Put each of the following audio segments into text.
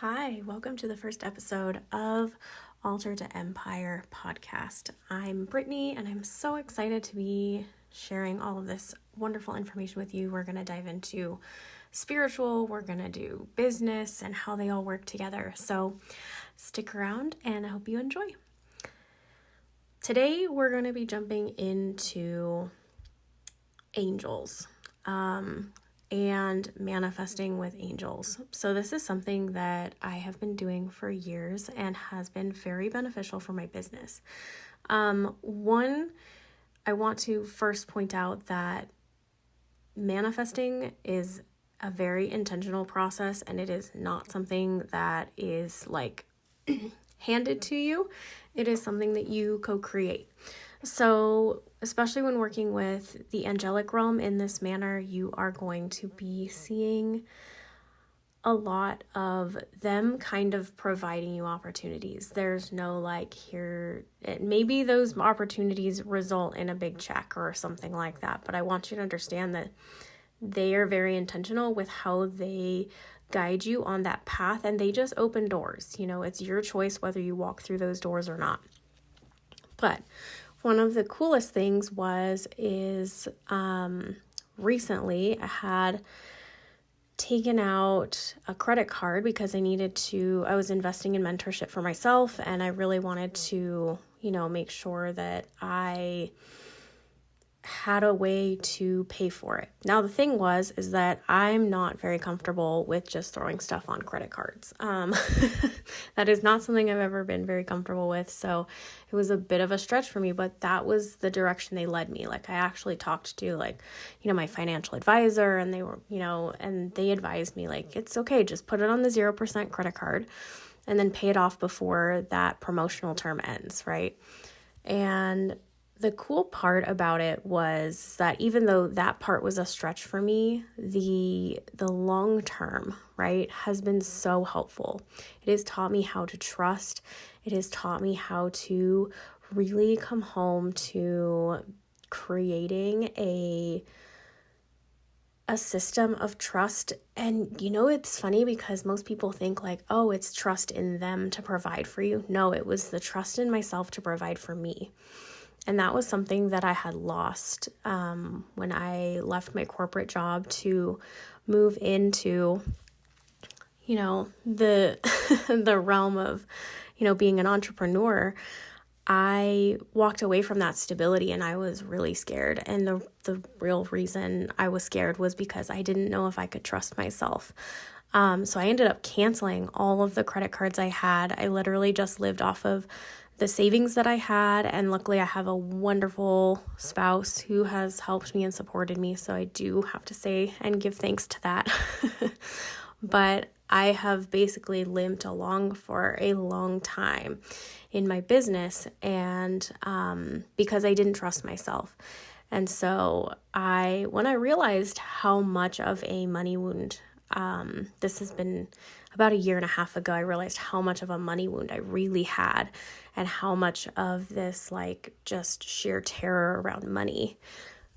Hi, welcome to the first episode of Altar to Empire podcast. I'm Brittany, and I'm so excited to be sharing all of this wonderful information with you. We're going to dive into spiritual, we're going to do business, and how they all work together. So stick around, and I hope you enjoy. Today, we're going to be jumping into angels. And manifesting with angels. So this is something that I have been doing for years and has been very beneficial for my business. One, I want to first point out that manifesting is a very intentional process, and it is not something that is like handed to you. It is something that you co-create. So especially when working with the angelic realm in this manner, you are going to be seeing a lot of them kind of providing you opportunities. There's no like here, maybe those opportunities result in a big check or something like that. But I want you to understand that they are very intentional with how they guide you on that path, and they just open doors. You know, it's your choice whether you walk through those doors or not. But one of the coolest things is recently I had taken out a credit card because I was investing in mentorship for myself, and I really wanted to, make sure that I had a way to pay for it. Now, the thing is that I'm not very comfortable with just throwing stuff on credit cards. That is not something I've ever been very comfortable with. So it was a bit of a stretch for me, but that was the direction they led me. Like I actually talked to my financial advisor, and they were, and they advised me like, it's okay, just put it on the 0% credit card and then pay it off before that promotional term ends. Right. And the cool part about it was that even though that part was a stretch for me, the long term, right, has been so helpful. It has taught me how to trust. It has taught me how to really come home to creating a system of trust. And it's funny because most people think like, oh, it's trust in them to provide for you. No, it was the trust in myself to provide for me. And that was something that I had lost when I left my corporate job to move into, the the realm of, being an entrepreneur. I walked away from that stability, and I was really scared. And the real reason I was scared was because I didn't know if I could trust myself. So I ended up canceling all of the credit cards I had. I literally just lived off of the savings that I had, and luckily I have a wonderful spouse who has helped me and supported me, so I do have to say and give thanks to that. But I have basically limped along for a long time in my business, and because I didn't trust myself. And so when I realized how much of a money wound, this has been about a year and a half ago, I realized how much of a money wound I really had, and how much of this just sheer terror around money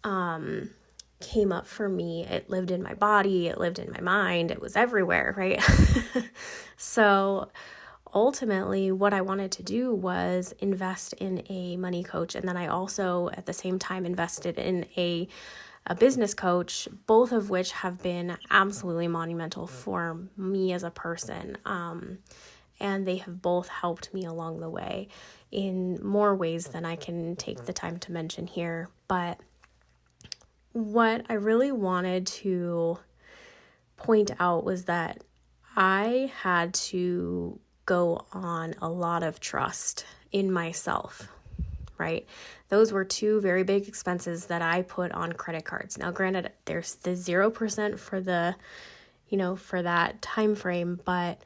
came up for me. It lived in my body, it lived in my mind, it was everywhere, right? So ultimately what I wanted to do was invest in a money coach. And then I also at the same time invested in a business coach, both of which have been absolutely monumental for me as a person. And they have both helped me along the way in more ways than I can take the time to mention here. But what I really wanted to point out was that I had to go on a lot of trust in myself, right? Those were two very big expenses that I put on credit cards. Now, granted, there's the 0% for the, for that time frame, but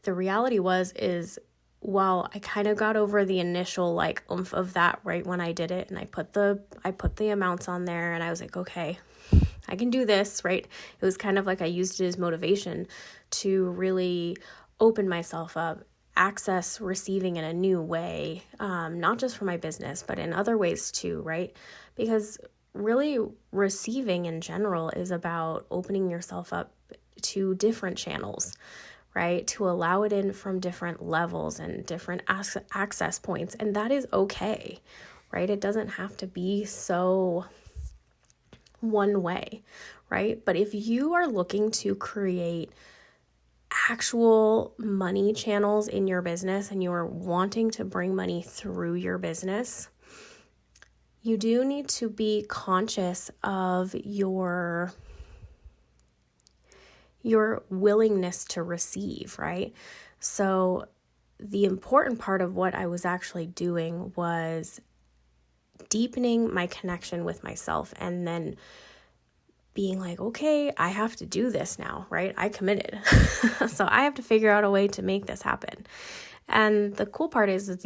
the reality is while I kind of got over the initial oomph of that right when I did it, and I put the amounts on there, and I was like, okay, I can do this, right? It was kind of like I used it as motivation to really open myself up, access receiving in a new way, not just for my business, but in other ways too, right? Because really receiving in general is about opening yourself up to different channels, right? To allow it in from different levels and different access points. And that is okay, right? It doesn't have to be so one way, right? But if you are looking to create actual money channels in your business and you're wanting to bring money through your business, you do need to be conscious of your willingness to receive, right? So the important part of what I was actually doing was deepening my connection with myself and then being like, okay, I have to do this now, right? I committed. So I have to figure out a way to make this happen. And the cool part is that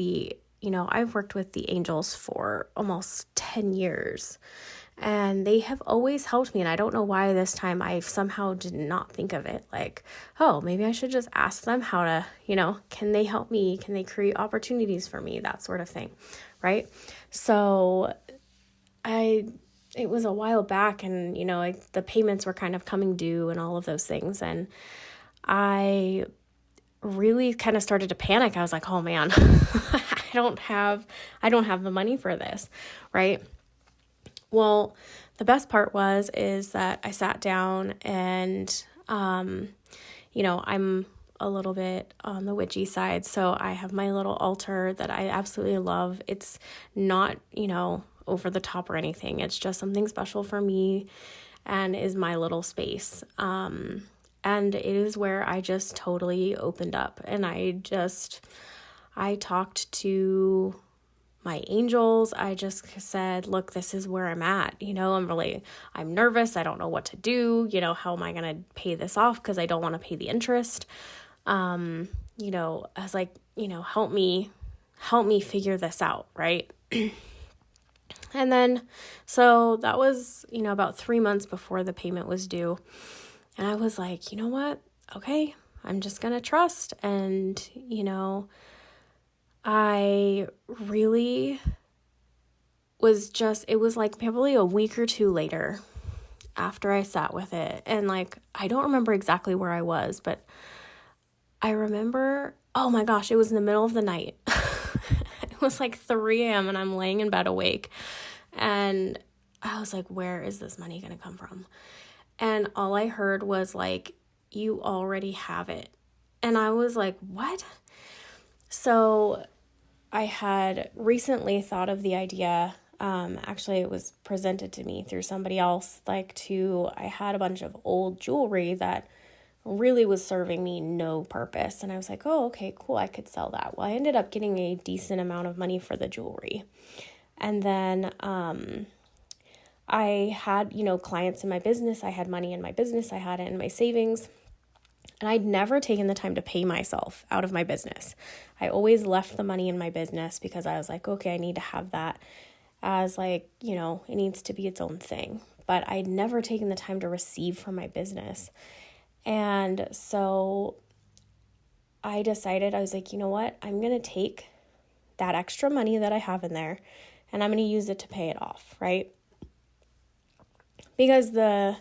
I've worked with the angels for almost 10 years and they have always helped me. And I don't know why this time I somehow did not think of it like, oh, maybe I should just ask them how to, can they help me? Can they create opportunities for me? That sort of thing, right? So it was a while back and, the payments were kind of coming due and all of those things. And I really kind of started to panic. I was like, oh man, I don't have the money for this, right? Well, the best part is that I sat down and, I'm a little bit on the witchy side. So I have my little altar that I absolutely love. It's not, over the top or anything. It's just something special for me and is my little space. And it is where I just totally opened up and I talked to my angels. I just said, look, this is where I'm at. I'm nervous. I don't know what to do. How am I going to pay this off? Because I don't want to pay the interest. I was like, help me figure this out. Right. And then, so that was, about 3 months before the payment was due. And I was like, you know what? Okay, I'm just going to trust. And, I really it was like probably a week or two later after I sat with it. And like, I don't remember exactly where I was, but I remember, oh my gosh, it was in the middle of the night. It was like 3 a.m. and I'm laying in bed awake. And I was like, where is this money going to come from? And all I heard was like, you already have it. And I was like, what? So I had recently thought of the idea. Actually, it was presented to me through somebody else. I had a bunch of old jewelry that really was serving me no purpose. And I was like, oh, okay, cool. I could sell that. Well, I ended up getting a decent amount of money for the jewelry. And then I had, clients in my business. I had money in my business. I had it in my savings. And I'd never taken the time to pay myself out of my business. I always left the money in my business because I was like, okay, I need to have that as it needs to be its own thing. But I'd never taken the time to receive from my business. And so I decided, I was like, you know what? I'm going to take that extra money that I have in there and I'm going to use it to pay it off, right? Because the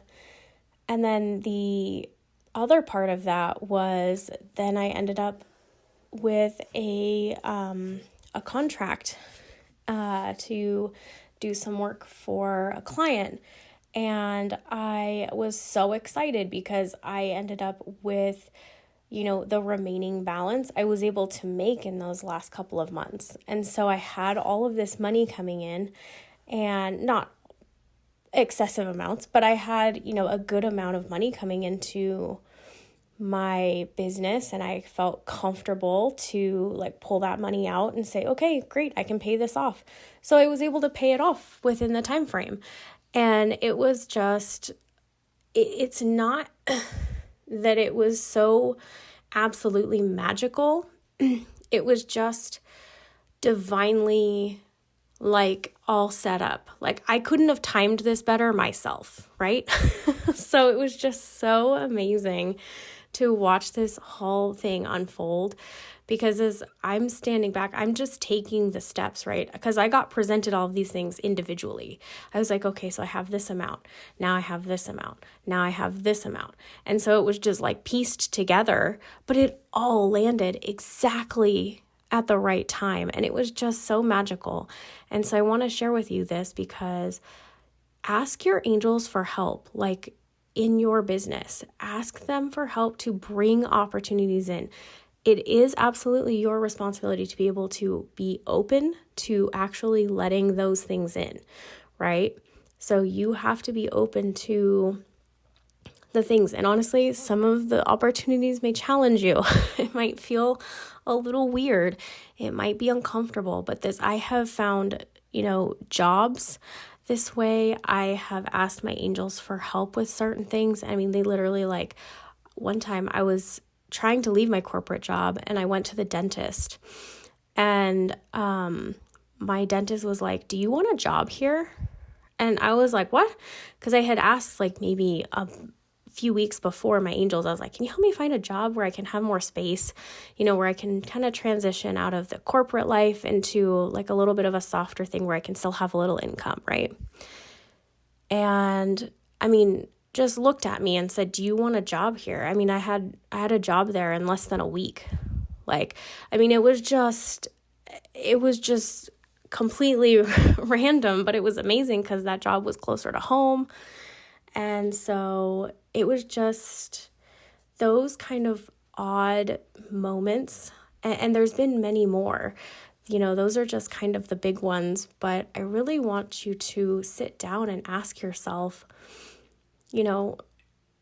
other part of that was then I ended up with a contract to do some work for a client. And I was so excited because I ended up with, the remaining balance I was able to make in those last couple of months. And so I had all of this money coming in and not excessive amounts, but I had, a good amount of money coming into my business and I felt comfortable to pull that money out and say, okay, great, I can pay this off. So I was able to pay it off within the time frame. And it was just, it's not that it was so absolutely magical. It was just divinely all set up. I couldn't have timed this better myself, right? So it was just so amazing to watch this whole thing unfold, because as I'm standing back, I'm just taking the steps, right? Because I got presented all of these things individually. I was like, okay, so I have this amount. Now I have this amount. Now I have this amount. And so it was just like pieced together, but it all landed exactly at the right time. And it was just so magical. And so I want to share with you this because ask your angels for help, like in your business. Ask them for help to bring opportunities in. It is absolutely your responsibility to be able to be open to actually letting those things in, right? So you have to be open to the things. And honestly, some of the opportunities may challenge you. It might feel a little weird. It might be uncomfortable, but I have found, jobs this way. I have asked my angels for help with certain things. I mean, they literally, like, one time I was trying to leave my corporate job and I went to the dentist, and my dentist was like, "Do you want a job here?" And I was like, "What?" Because I had asked like maybe a few weeks before my angels. I was like, "Can you help me find a job where I can have more space, where I can kind of transition out of the corporate life into like a little bit of a softer thing where I can still have a little income," right? And I mean, just looked at me and said, "Do you want a job here?" I mean, I had a job there in less than a week. Like, I mean, it was just completely random, but it was amazing because that job was closer to home. And so it was just those kind of odd moments. And there's been many more. Those are just kind of the big ones. But I really want you to sit down and ask yourself,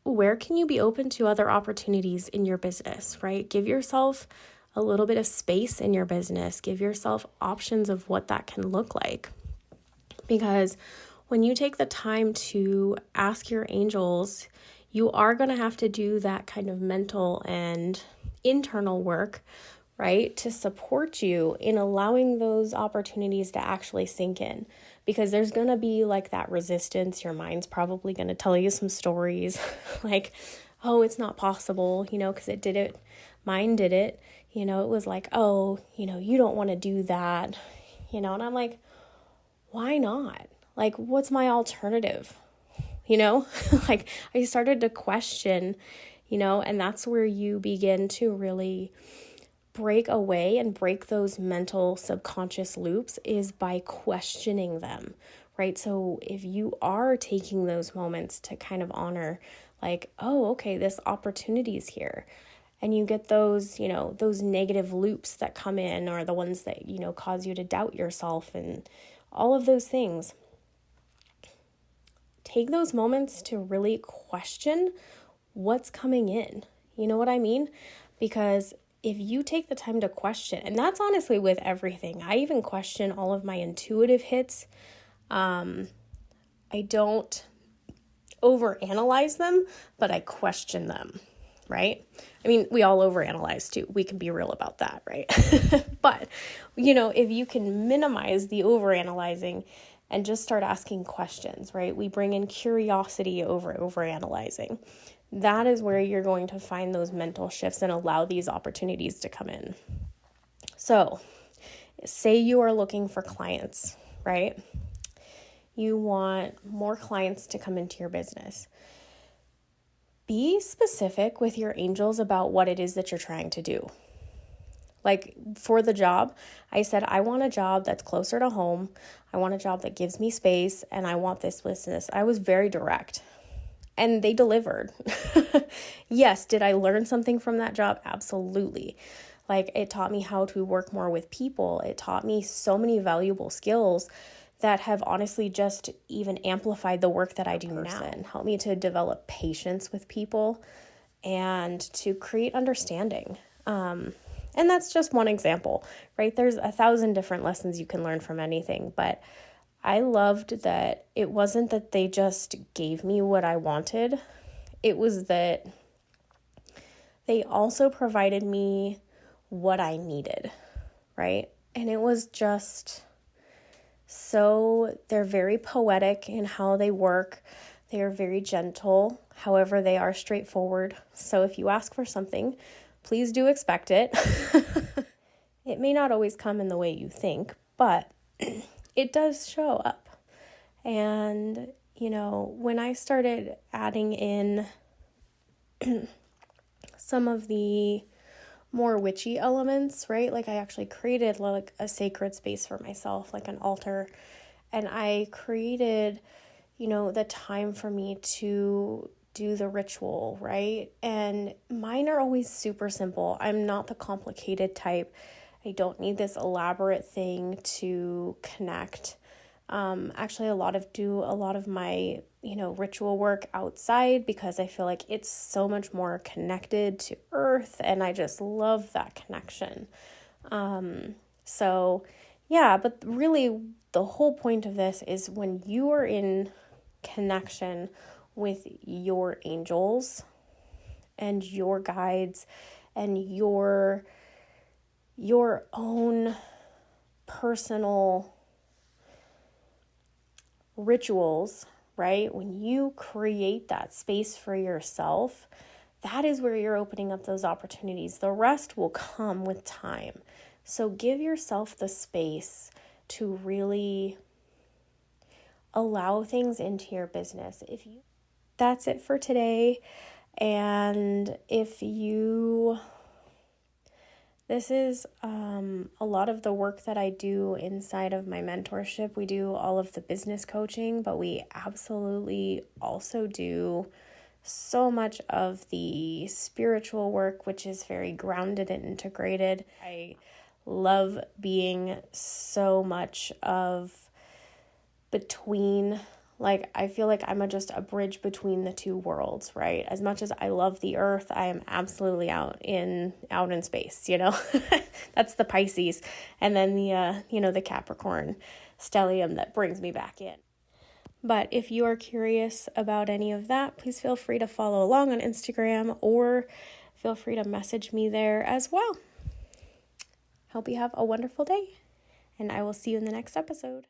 where can you be open to other opportunities in your business, right? Give yourself a little bit of space in your business. Give yourself options of what that can look like. Because when you take the time to ask your angels, you are going to have to do that kind of mental and internal work, right, to support you in allowing those opportunities to actually sink in. Because there's going to be like that resistance. Your mind's probably going to tell you some stories like, "Oh, it's not possible, because it did it. Mine did it. It was like, oh, you don't want to do that, and I'm like, why not? Like, what's my alternative? Like I started to question, and that's where you begin to really break away and break those mental subconscious loops, is by questioning them, right? So if you are taking those moments to kind of honor, like, oh, okay, this opportunity is here, and you get those, those negative loops that come in, or the ones that, cause you to doubt yourself and all of those things, take those moments to really question what's coming in. You know what I mean? Because if you take the time to question, and that's honestly with everything, I even question all of my intuitive hits. I don't overanalyze them, but I question them, right? I mean, we all overanalyze too. We can be real about that, right? But, if you can minimize the overanalyzing and just start asking questions, right? We bring in curiosity over overanalyzing. That is where you're going to find those mental shifts and allow these opportunities to come in. So, say you are looking for clients, right? You want more clients to come into your business. Be specific with your angels about what it is that you're trying to do. Like for the job, I said, I want a job that's closer to home. I want a job that gives me space, and I want this business. I was very direct, and they delivered. Yes, did I learn something from that job? Absolutely. Like, it taught me how to work more with people. It taught me so many valuable skills that have honestly just even amplified the work that I do now. Helped me to develop patience with people and to create understanding. And that's just one example, right? There's 1,000 different lessons you can learn from anything, but I loved that it wasn't that they just gave me what I wanted. It was that they also provided me what I needed, right? And it was just so, they're very poetic in how they work. They are very gentle. However, they are straightforward. So if you ask for something, please do expect it. It may not always come in the way you think, but it does show up. And, when I started adding in some of the more witchy elements, right? Like I actually created like a sacred space for myself, like an altar. And I created, the time for me to do the ritual, right? And mine are always super simple. I'm not the complicated type. I don't need this elaborate thing to connect. Actually, a lot of my, ritual work outside because I feel like it's so much more connected to earth, and I just love that connection. So yeah, but really the whole point of this is when you are in connection with your angels and your guides and your own personal rituals, right? When you create that space for yourself, that is where you're opening up those opportunities. The rest will come with time. So give yourself the space to really allow things into your business. That's it for today. And this is a lot of the work that I do inside of my mentorship. We do all of the business coaching, but we absolutely also do so much of the spiritual work, which is very grounded and integrated. I love being so much of between, like, I feel like I'm just a bridge between the two worlds, right? As much as I love the earth, I am absolutely out in space, That's the Pisces. And then the Capricorn stellium that brings me back in. But if you are curious about any of that, please feel free to follow along on Instagram or feel free to message me there as well. Hope you have a wonderful day, and I will see you in the next episode.